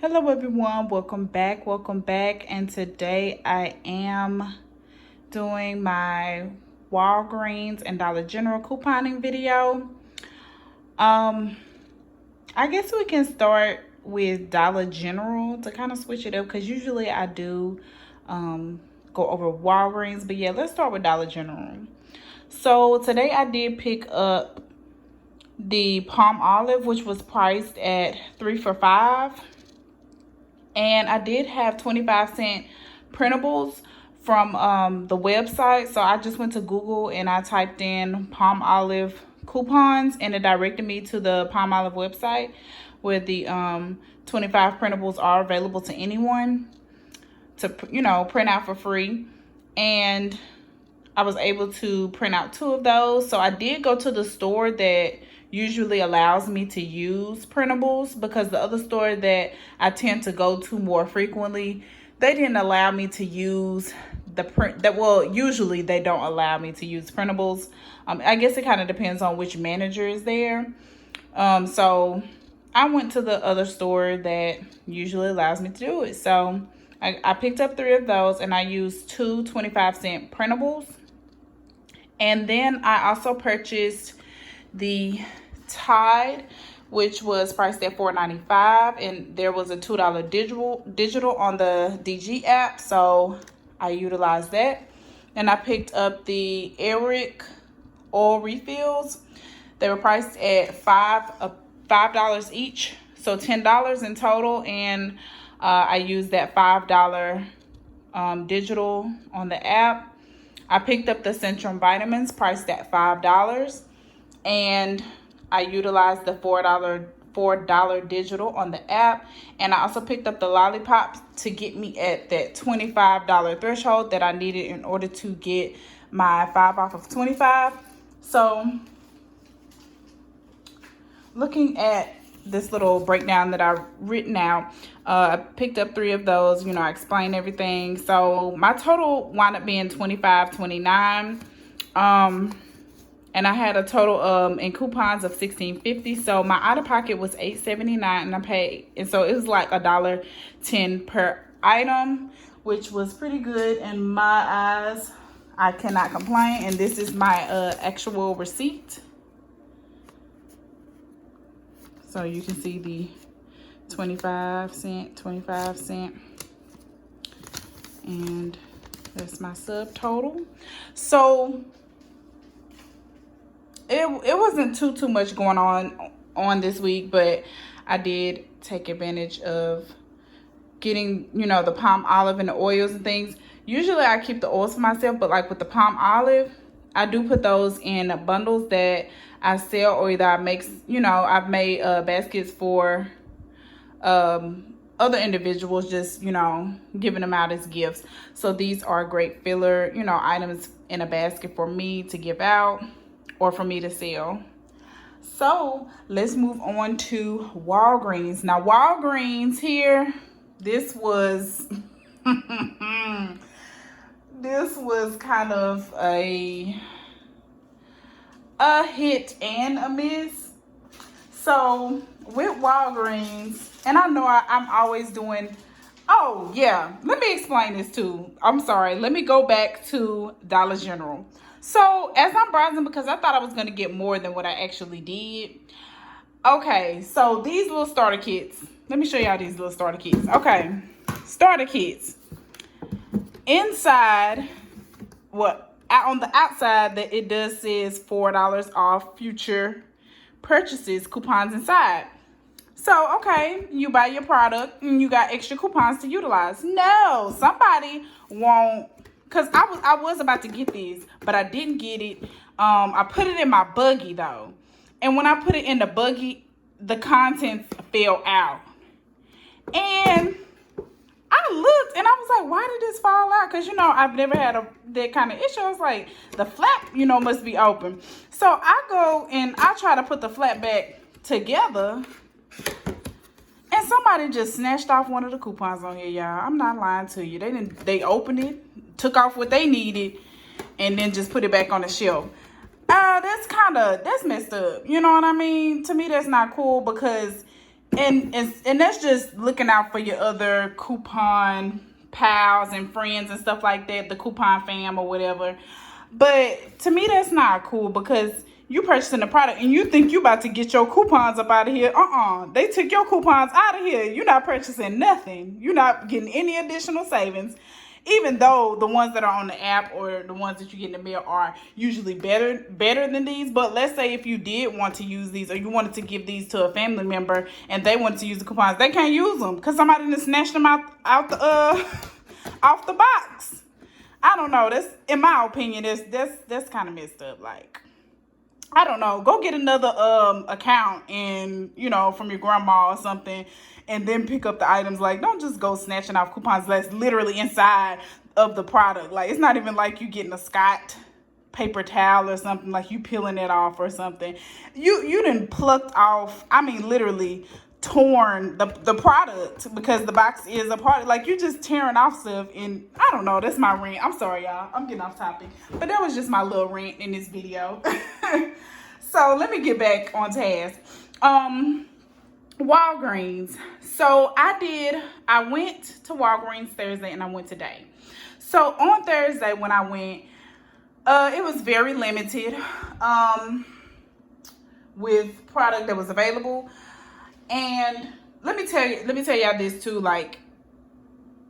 Hello everyone, welcome back, and today I am doing my Walgreens and Dollar General couponing video. I guess we can start with Dollar General to kind of switch it up, because usually I do go over Walgreens, but yeah, let's start with Dollar General. So today I did pick up the palm olive, which was priced at 3 for $5. And I did have 25-cent printables from the website. So I just went to Google and I typed in palm olive coupons, and it directed me to the palm olive website where the 25 printables are available to anyone to, print out for free. And I was able to print out 2 of those. So I did go to the store that usually allows me to use printables, because the other store that I tend to go to more frequently, they didn't allow me to use the print that, well, usually they don't allow me to use printables. I guess it kind of depends on which manager is there. So I went to the other store that usually allows me to do it. So I picked up 3 of those, and I used 2 25-cent printables. And then I also purchased the Tide, which was priced at $4.95, and there was a $2 digital on the DG app, so I utilized that. And I picked up the Eric oil refills. They were priced at $5 each, so $10 in total, and I used that $5 digital on the app. I picked up the Centrum vitamins priced at $5, and I utilized the $4 digital on the app. And I also picked up the lollipops to get me at that $25 threshold that I needed in order to get my 5 off of 25. So looking at this little breakdown that I've written out, I picked up 3 of those. I explained everything. So my total wound up being $25.29. And I had a total in coupons of $16.50. So my out of pocket was $8.79, and I paid, and so it was like $1.10 per item, which was pretty good in my eyes. I cannot complain. And this is my actual receipt. So you can see the 25 cent, and that's my subtotal. So it wasn't too much going on this week, but I did take advantage of getting, the palm olive and the oils and things. Usually I keep the oils for myself, but like with the palm olive, I do put those in bundles that I sell, or either I make, I've made baskets for other individuals, just, giving them out as gifts. So these are great filler, items in a basket for me to give out or for me to sell. So let's move on to Walgreens. Now Walgreens here, this was this was kind of a hit and a miss. So with Walgreens, and I know I'm always doing, oh yeah, let me explain this too. I'm sorry, let me go back to Dollar General. So as I'm browsing, because I thought I was going to get more than what I actually did. Okay, so these little starter kits. Let me show y'all these little starter kits. Okay, starter kits. Inside, on the outside, that it does says $4 off future purchases, coupons inside. So, okay, you buy your product and you got extra coupons to utilize. No, somebody won't. Because I was about to get these, but I didn't get it. I put it in my buggy, though. And when I put it in the buggy, the contents fell out. And I looked, and I was like, why did this fall out? Because, I've never had that kind of issue. I was like, the flap, must be open. So I go, and I try to put the flap back together. And somebody just snatched off one of the coupons on here, y'all. I'm not lying to you. They opened it, took off what they needed, and then just put it back on the shelf. That's messed up. You know what I mean? To me, that's not cool, because and that's just looking out for your other coupon pals and friends and stuff like that, the coupon fam or whatever. But to me, that's not cool because you purchasing the product and you think you about to get your coupons up out of here. They took your coupons out of here. You're not purchasing nothing. You're not getting any additional savings. Even though the ones that are on the app or the ones that you get in the mail are usually better than these. But let's say if you did want to use these or you wanted to give these to a family member and they wanted to use the coupons, they can't use them because somebody just snatched them out the off the box. I don't know. That's, in my opinion, that's kind of messed up. Like, I don't know. Go get another account and, from your grandma or something, and then pick up the items. Like, don't just go snatching off coupons that's literally inside of the product. Like, it's not even like you getting a Scott paper towel or something, like you peeling it off or something. You done plucked off, I mean, literally torn the product because the box is a part. Like, you just tearing off stuff. And I don't know. That's my rant. I'm sorry, y'all. I'm getting off topic. But that was just my little rant in this video. So let me get back on task. Walgreens. So I went to Walgreens Thursday and I went today. So on Thursday when I went, it was very limited with product that was available. And let me tell y'all this too, like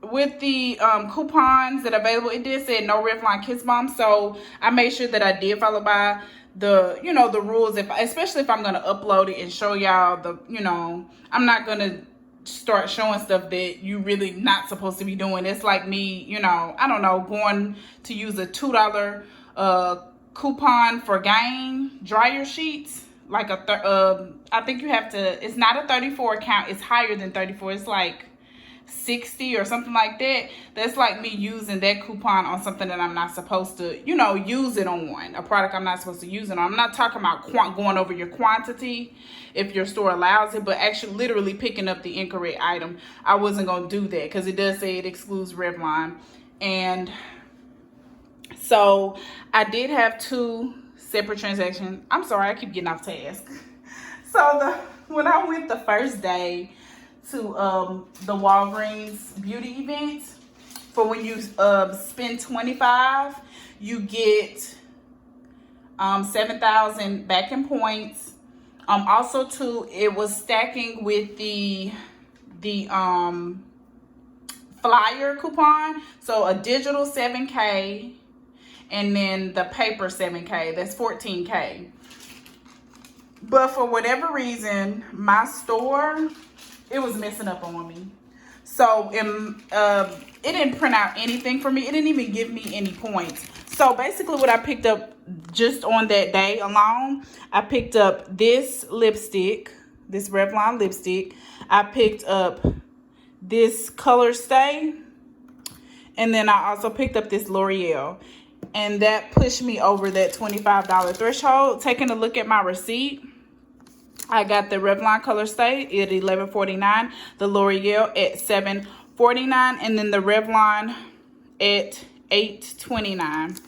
with the coupons that are available, it did say no Revlon Kiss Bomb. So I made sure that I did follow by the the rules, especially if I'm gonna upload it and show y'all I'm not gonna start showing stuff that you really not supposed to be doing. It's like me, I don't know, going to use a $2 coupon for Gain dryer sheets. Like I think you have to, it's not a 34 count, it's higher than 34. It's like 60 or something like that. That's like me using that coupon on something that I'm not supposed to, use it on, a product I'm not supposed to use it on. I'm not talking about going over your quantity if your store allows it, but actually literally picking up the incorrect item. I wasn't going to do that because it does say it excludes Revlon. And so I did have 2 separate transactions. I'm sorry, I keep getting off task. So when I went the first day to the Walgreens beauty event, for when you spend $25, you get 7,000 back in points. Also too, it was stacking with the flyer coupon. So a digital 7K and then the paper 7K. That's 14K. But for whatever reason, my store, it was messing up on me. So it didn't print out anything for me. It didn't even give me any points. So basically what I picked up just on that day alone, I picked up this lipstick, this Revlon lipstick. I picked up this Color Stay. And then I also picked up this L'Oreal. And that pushed me over that $25 threshold. Taking a look at my receipt, I got the Revlon Color Stay at $11.49, the L'Oreal at $7.49, and then the Revlon at $8.29.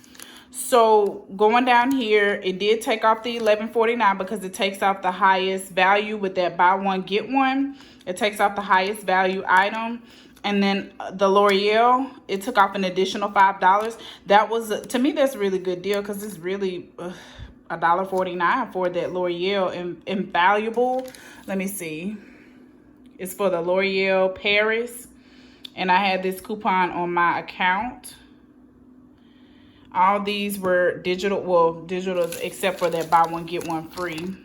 So going down here, it did take off the $11.49 because it takes off the highest value with that buy one get one. It takes off the highest value item. And then the L'Oreal, it took off an additional $5. That was, to me, that's a really good deal because it's really $1.49 for that L'Oreal Invaluable. Let me see. It's for the L'Oreal Paris. And I had this coupon on my account. All these were digital, well, digital except for that buy one, get one free.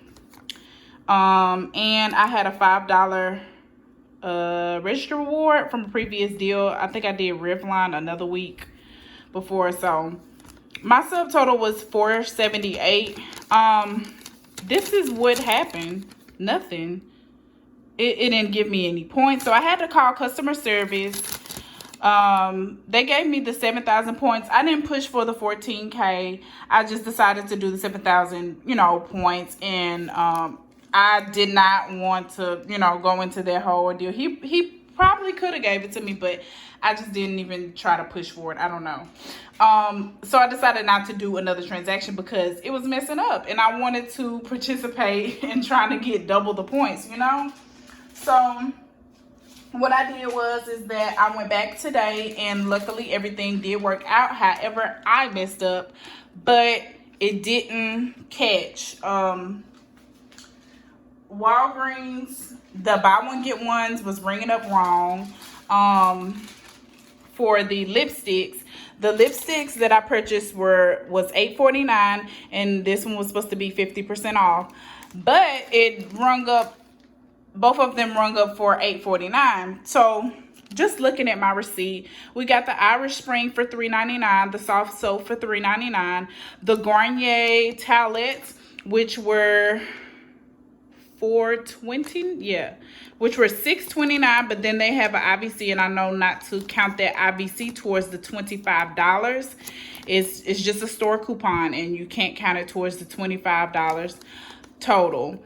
And I had a $5 register reward from a previous deal. I think I did Revlon another week before. So my subtotal was $478. This is what happened. Nothing. It didn't give me any points. So I had to call customer service. They gave me the 7,000 points. I didn't push for the 14K. I just decided to do the 7,000, points. And I did not want to, go into that whole ordeal. He probably could have gave it to me, but I just didn't even try to push for it. I don't know. So I decided not to do another transaction because it was messing up. And I wanted to participate in trying to get double the points, So what I did is that I went back today, and luckily everything did work out. However, I messed up, but it didn't catch. Walgreens, the buy one get ones was ringing up wrong. For the lipsticks, that I purchased was $8.49, and this one was supposed to be 50% off, but it rung up. Both of them rung up for $8.49. So just looking at my receipt, we got the Irish Spring for $3.99, the soft soap for $3.99, the Garnier towelettes, which were $4.20, yeah, which were $6.29, but then they have an IVC, and I know not to count that IVC towards the $25. It's just a store coupon, and you can't count it towards the $25 total.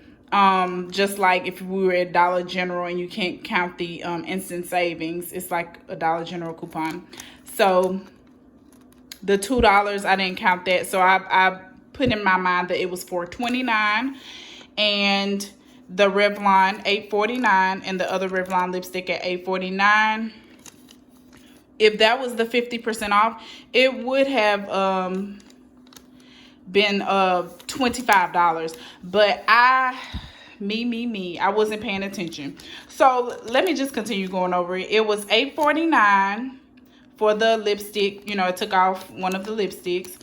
Just like if we were at Dollar General and you can't count the instant savings, it's like a Dollar General coupon. So the $2, I didn't count that, so I put in my mind that it was $4.29, and the Revlon $8.49, and the other Revlon lipstick at $8.49. If that was the 50% off, it would have been $25, but I wasn't paying attention. So let me just continue going over it. It was $8.49 for the lipstick. You know, it took off one of the lipsticks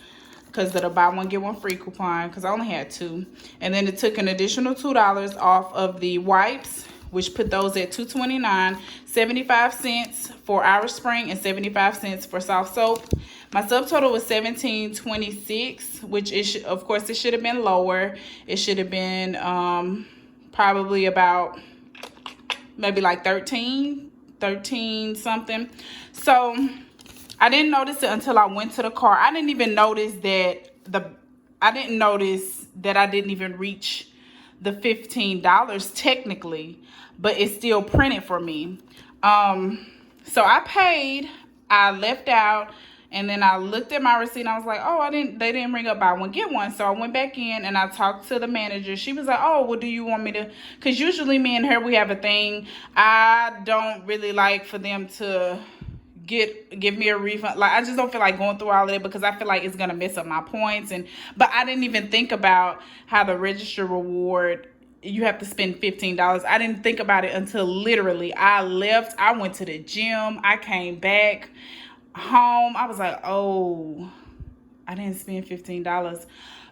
because of the buy one get one free coupon, because I only had two. And then it took an additional $2 off of the wipes, which put those at $2.29, 75 cents for Irish Spring and 75 cents for soft soap. My subtotal was $17.26, which is, of course, it should have been lower. It should have been probably about maybe like 13 something. So I didn't notice it until I went to the car. I didn't even notice that I didn't even reach the $15 technically, but it's still printed for me. So I paid, I left out, and then I looked at my receipt and I was like, oh, they didn't ring up buy one get one. So I went back in and I talked to the manager. She was like, oh, well, do you want me to, because usually me and her, we have a thing. I don't really like for them to give me a refund. Like, I just don't feel like going through all of it, because I feel like it's gonna mess up my points. But I didn't even think about how the register reward, you have to spend $15. I didn't think about it until literally I left. I went to the gym, I came back home, I was like, oh, I didn't spend $15.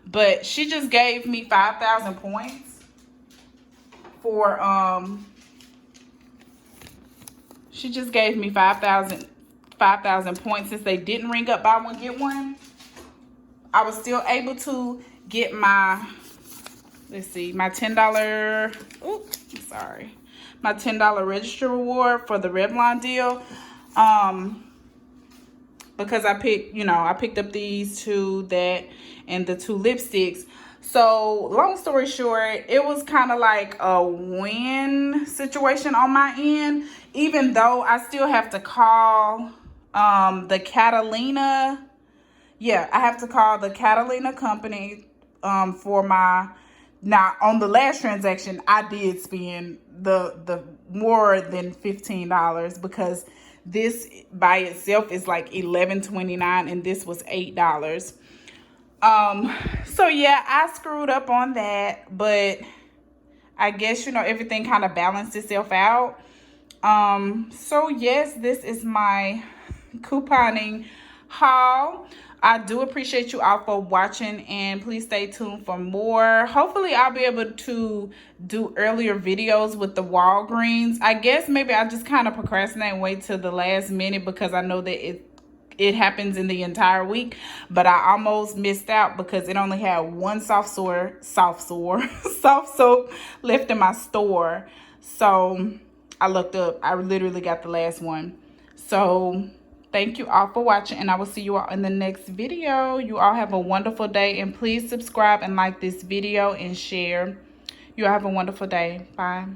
But she just gave me 5,000 points for she just gave me 5,000 points. Since they didn't ring up buy one get one, I was still able to get my, let's see, my $10, my $10 register reward for the Revlon deal. Because I picked up these two, and the two lipsticks. So long story short, it was kind of like a win situation on my end, even though I still have to call the Catalina. Yeah, I have to call the Catalina company for my, now on the last transaction, I did spend the more than $15, because this by itself is like $11.29, and this was $8. So yeah, I screwed up on that, but I guess, everything kind of balanced itself out. So yes, this is my couponing haul. I do appreciate you all for watching, and please stay tuned for more. Hopefully I'll be able to do earlier videos with the Walgreens. I guess maybe I just kind of procrastinate and wait till the last minute, because I know that it happens in the entire week, but I almost missed out because it only had one soft soap left in my store. So I looked up, I literally got the last one. So thank you all for watching, and I will see you all in the next video. You all have a wonderful day, and please subscribe and like this video and share. You all have a wonderful day. Bye.